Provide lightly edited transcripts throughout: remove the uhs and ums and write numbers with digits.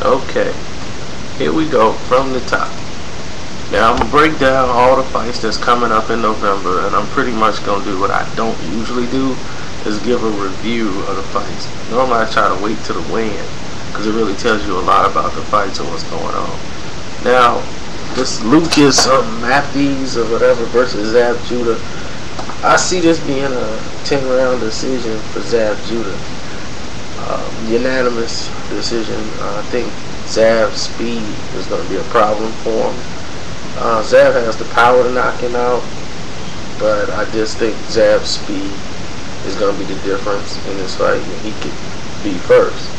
Okay, here we go from the top. Now I'm going to break down all the fights that's coming up in November, and I'm pretty much going to do what I don't usually do, is give a review of the fights. Normally I try to wait to the weigh-in, because it really tells you a lot about the fights and what's going on. Now, this Lucas Matthews or whatever versus Zab Judah, I see this being a 10-round decision for Zab Judah. Unanimous decision. I think Zab's speed is going to be a problem for him. Zab has the power to knock him out, but I just think Zab's speed is going to be the difference in this fight, and he could be first.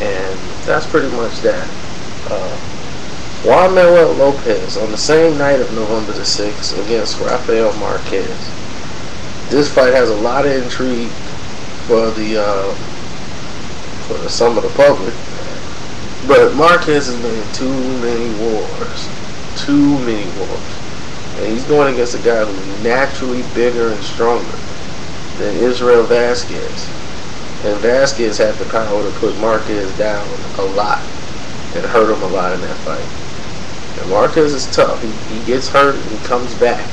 And that's pretty much that. Juan Manuel Lopez on the same night of November the 6th against Rafael Marquez. This fight has a lot of intrigue for some of the public, but Marquez has been in too many wars, and he's going against a guy who's naturally bigger and stronger than Israel Vasquez, and Vasquez had the power to put Marquez down a lot and hurt him a lot in that fight. And Marquez is tough. He gets hurt and he comes back,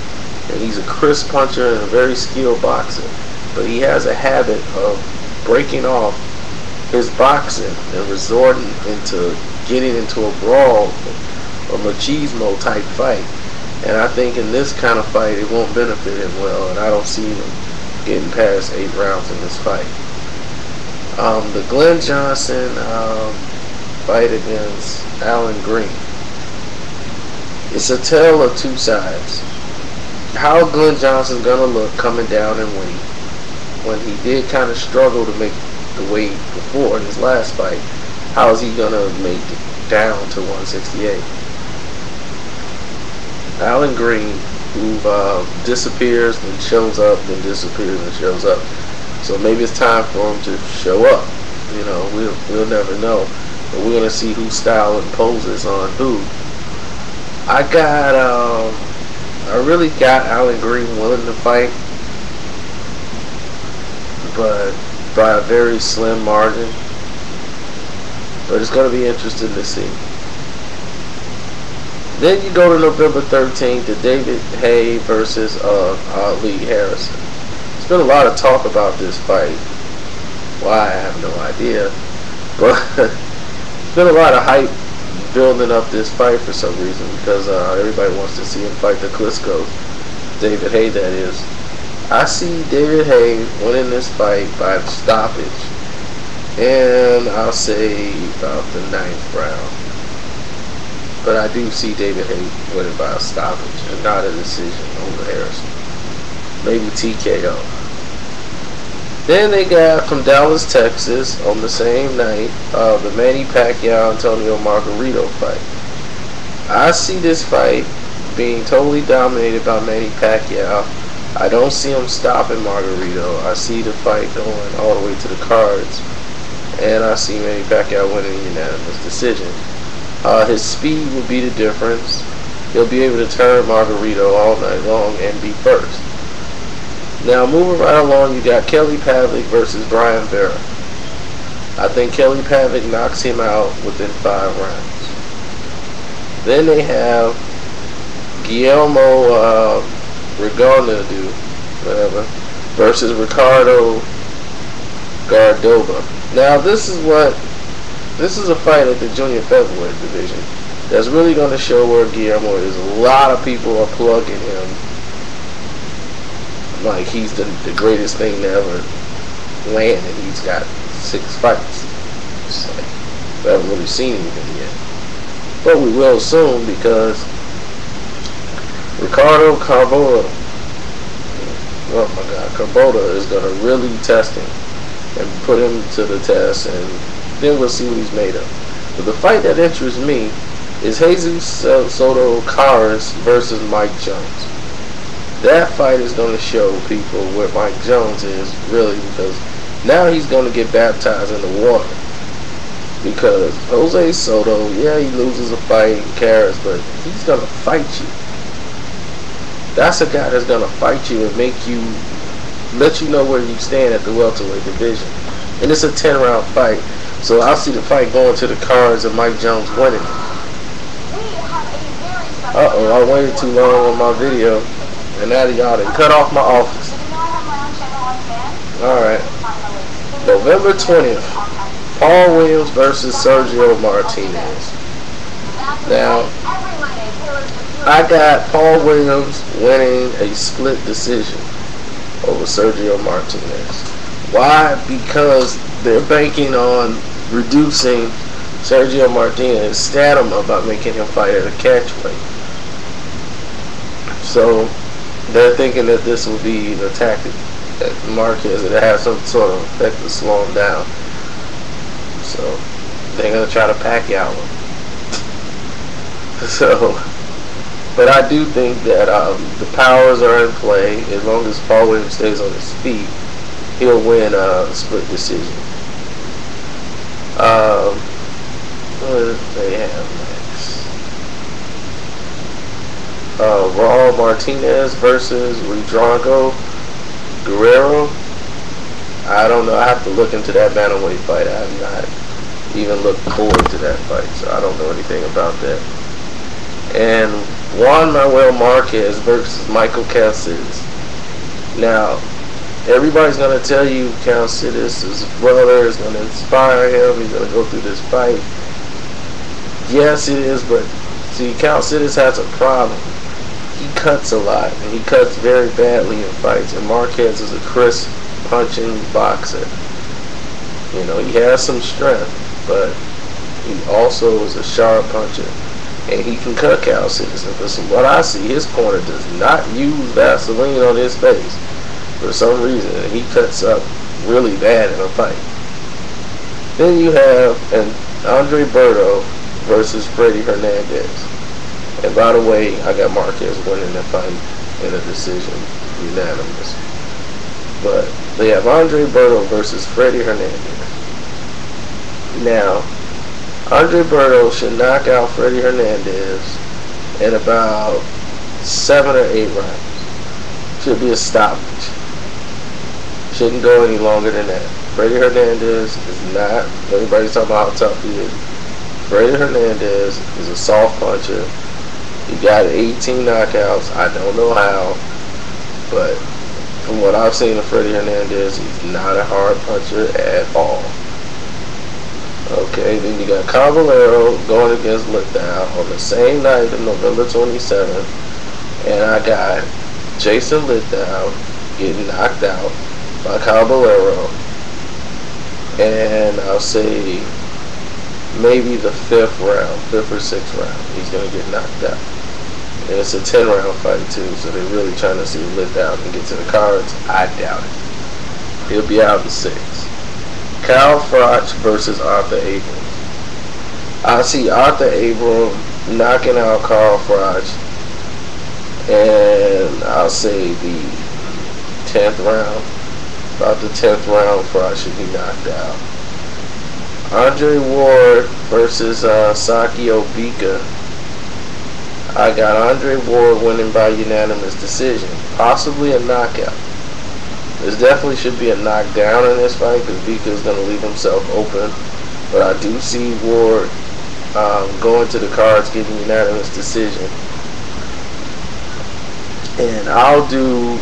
and he's a crisp puncher and a very skilled boxer, but he has a habit of breaking off his boxing and resorting into getting into a brawl or machismo type fight. And I think in this kind of fight it won't benefit him well, and I don't see him getting past 8 rounds in this fight. The Glenn Johnson fight against Alan Green, it's a tale of two sides. How Glenn Johnson's gonna look coming down in weight when he did kind of struggle to make the weight before in his last fight. How is he gonna make it down to 168? Alan Green, who disappears and shows up, then disappears and shows up. So maybe it's time for him to show up. You know, we'll never know. But we're gonna see whose style imposes on who. I really got Alan Green willing to fight, but by a very slim margin. But it's going to be interesting to see. Then you go to November 13th to David Haye versus Ali Harrison. There's been a lot of talk about this fight. Why, I have no idea. But there's been a lot of hype building up this fight for some reason, because everybody wants to see him fight the Klitschko. David Haye, that is. I see David Haye winning this fight by stoppage, and I'll say about the 9th round. But I do see David Haye winning by a stoppage and not a decision over Harrison. Maybe TKO. Then they got from Dallas, Texas, on the same night, the Manny Pacquiao-Antonio Margarito fight. I see this fight being totally dominated by Manny Pacquiao. I don't see him stopping Margarito. I see the fight going all the way to the cards, and I see Manny Pacquiao winning a unanimous decision. His speed will be the difference. He'll be able to turn Margarito all night long and be first. Now moving right along, you got Kelly Pavlik versus Brian Vera. I think Kelly Pavlik knocks him out within 5 rounds. Then they have Guillermo Rigondeaux, whatever, versus Ricardo Gardoba. Now this is a fight at the junior featherweight division that's really going to show where Guillermo is. A lot of people are plugging him like he's the greatest thing to ever land, and he's got 6 fights. It's like, we haven't really seen anything yet, but we will soon, because Ricardo Carbota, oh my God, Carbota is going to really test him and put him to the test, and then we'll see what he's made of. But the fight that interests me is Jesus Soto Caras versus Mike Jones. That fight is going to show people where Mike Jones is really, because now he's going to get baptized in the water. Because Jose Soto, yeah, he loses a fight in Caras, but he's going to fight you. That's a guy that's going to fight you and let you know where you stand at the welterweight division. And it's a 10-round fight. So I'll see the fight going to the cards and Mike Jones winning. Uh-oh, I waited too long on my video, and now y'all done cut off my office. Alright. November 20th, Paul Williams versus Sergio Martinez. Now, I got Paul Williams winning a split decision over Sergio Martinez. Why? Because they're banking on reducing Sergio Martinez's stamina by making him fight at a catchweight. So they're thinking that this will be the tactic that Marquez, that it has some sort of effect to slow him down. So they're gonna try to Pacquiao him. So, but I do think that the powers are in play. As long as Paul Williams stays on his feet, he'll win a split decision. What do they have next? Raul Martinez versus Rodrigo Guerrero. I don't know. I have to look into that bantamweight fight. I have not even looked forward to that fight, so I don't know anything about that. And Juan Manuel Marquez versus Michael Calcides. Now, everybody's going to tell you Calcides, his brother, is going to inspire him. He's going to go through this fight. Yes, it is, but see, Calcides has a problem. He cuts a lot, and he cuts very badly in fights. And Marquez is a crisp punching boxer. You know, he has some strength, but he also is a sharp puncher. And he can cut Calcides. And from what I see, his corner does not use Vaseline on his face for some reason. And he cuts up really bad in a fight. Then you have Andre Berto versus Freddy Hernandez. And by the way, I got Marquez winning the fight in a decision, unanimous. But they have Andre Berto versus Freddy Hernandez. Now, Andre Berto should knock out Freddy Hernandez in about 7 or 8 rounds. Should be a stoppage. Shouldn't go any longer than that. Freddy Hernandez is not, everybody's talking about how tough he is. Freddy Hernandez is a soft puncher. He got 18 knockouts. I don't know how, but from what I've seen of Freddy Hernandez, he's not a hard puncher at all. Okay, then you got Caballero going against Lithgow on the same night of November 27th, and I got Jason Lithgow getting knocked out by Caballero, and I'll say maybe the 5th or 6th round, he's going to get knocked out. And it's a 10-round fight too, so they're really trying to see if Lithgow can get to the cards. I doubt it. He'll be out in 6. Kyle Froch versus Arthur Abrams. I see Arthur Abrams knocking out Kyle Froch, and I'll say the 10th round. About the 10th round, Froch should be knocked out. Andre Ward versus Saki Obika. I got Andre Ward winning by unanimous decision, possibly a knockout. There definitely should be a knockdown in this fight because Obika is going to leave himself open. But I do see Ward going to the cards, getting unanimous decision. And I'll do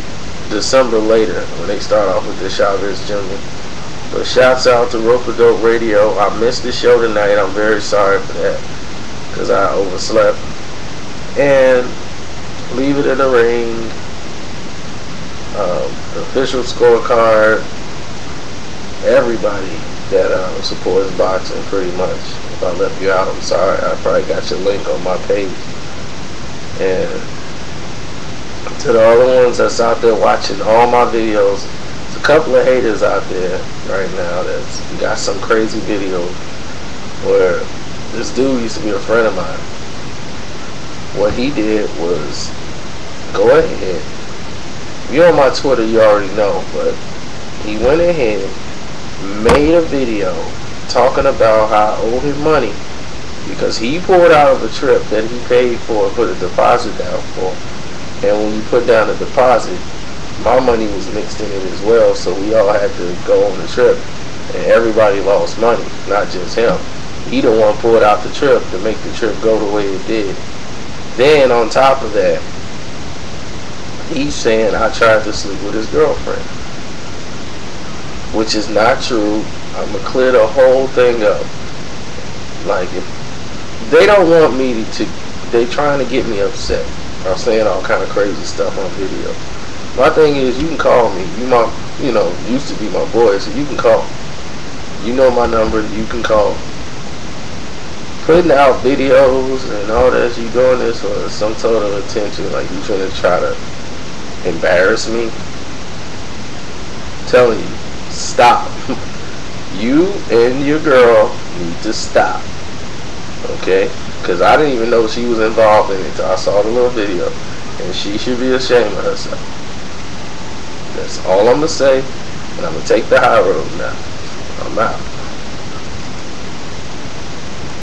December later when they start off with the Chavez Jr. But shouts out to Roper Dope Radio. I missed the show tonight. I'm very sorry for that because I overslept. And Leave It in the Ring, the official scorecard, everybody that supports boxing pretty much. If I left you out, I'm sorry. I probably got your link on my page. And to the other ones that's out there watching all my videos, there's a couple of haters out there right now that's got some crazy videos where this dude used to be a friend of mine. What he did was go ahead. If you're on my Twitter, you already know, but he went ahead, made a video talking about how I owe him money because he pulled out of a trip that he paid for and put a deposit down for. And when you put down a deposit, my money was mixed in it as well, so we all had to go on the trip. and everybody lost money, not just him. He the one pulled out the trip to make the trip go the way it did. Then on top of that, he's saying I tried to sleep with his girlfriend, which is not true. I'm gonna clear the whole thing up. Like, if they don't want me to, they trying to get me upset. I'm saying all kind of crazy stuff on video. My thing is, you can call me. Used to be my boy, so you can call. You know my number. You can call. Putting out videos and all that, you doing this for some sort of attention, like you trying to try to embarrass me. I'm telling you, stop. You and your girl need to stop. Okay? Because I didn't even know she was involved in it until I saw the little video. And she should be ashamed of herself. That's all I'm going to say. And I'm going to take the high road now. I'm out.